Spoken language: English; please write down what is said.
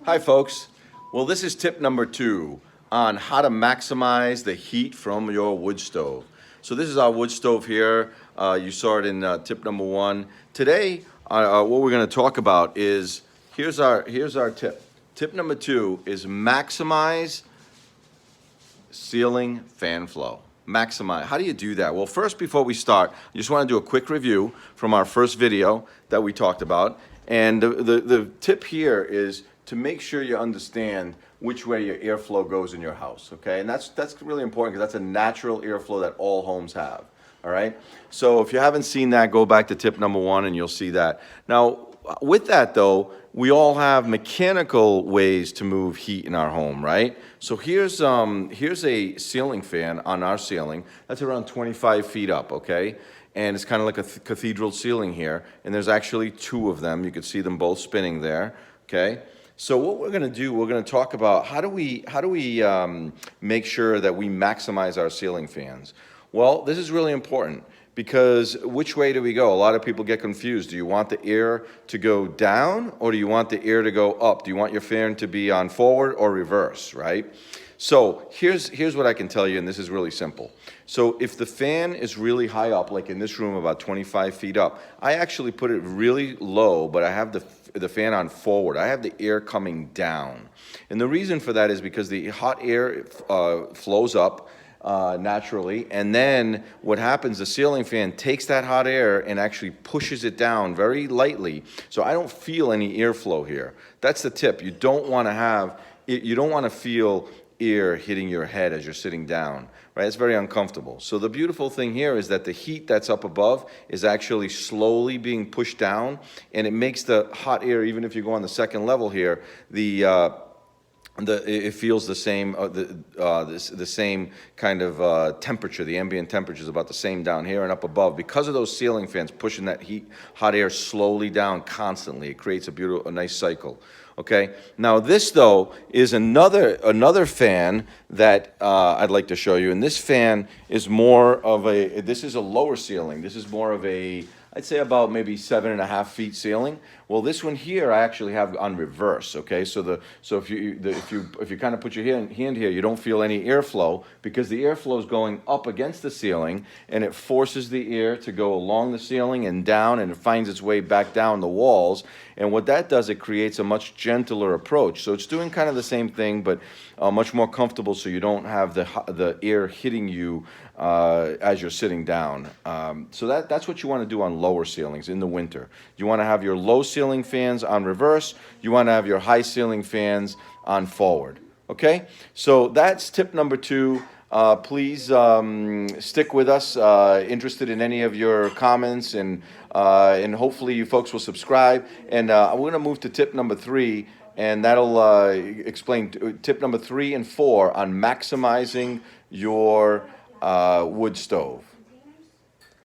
Hi folks. Well, this is tip number 2 on how to maximize the heat from your wood stove. So this is our wood stove here. You saw it in tip number 1. Today, what we're going to talk about is, here's our tip. Tip number 2 is maximize ceiling fan flow. Maximize. How do you do that? Well, first, before we start, I just want to do a quick review from our first video that we talked about. And the tip here is to make sure you understand which way your airflow goes in your house, okay? And that's really important because that's a natural airflow that all homes have, all right? So if you haven't seen that, go back to tip number 1 and you'll see that. Now, with that though, we all have mechanical ways to move heat in our home, right? So here's a ceiling fan on our ceiling. That's around 25 feet up, okay? And it's kind of like a cathedral ceiling here. And there's actually 2 of them. You can see them both spinning there, okay? So what we're going to do, we're going to talk about how do we make sure that we maximize our ceiling fans. Well, this is really important because which way do we go? A lot of people get confused. Do you want the air to go down or do you want the air to go up? Do you want your fan to be on forward or reverse, right? So here's what I can tell you, and this is really simple. So if the fan is really high up, like in this room about 25 feet up, I actually put it really low, but I have the fan on forward. I have the air coming down. And the reason for that is because the hot air flows up naturally, and then what happens, the ceiling fan takes that hot air and actually pushes it down very lightly, so I don't feel any airflow here. That's the tip. You don't want to feel air hitting your head as you're sitting down, right? It's very uncomfortable. So the beautiful thing here is that the heat that's up above is actually slowly being pushed down, and it makes the hot air, even if you go on the second level here, it feels the same, the same kind of temperature. The ambient temperature is about the same down here and up above because of those ceiling fans pushing that hot air slowly down constantly. It creates a nice cycle. Okay. Now this though is another fan that I'd like to show you, and this fan is more of this is a lower ceiling. This is more of I'd say about maybe 7.5 feet ceiling. Well, this one here I actually have on reverse. Okay, so if you kind of put your hand here, you don't feel any airflow because the airflow is going up against the ceiling, and it forces the air to go along the ceiling and down, and it finds its way back down the walls. And what that does, it creates a much gentler approach. So it's doing kind of the same thing, but much more comfortable, so you don't have the air hitting you as you're sitting down. So that's what you want to do on lower ceilings in the winter. You want to have your low ceiling fans on reverse. You want to have your high ceiling fans on forward. Okay? So that's tip number 2. Please stick with us. Interested in any of your comments, and hopefully you folks will subscribe. And we're going to move to tip number 3, and that'll explain tip number 3 and 4 on maximizing your wood stove.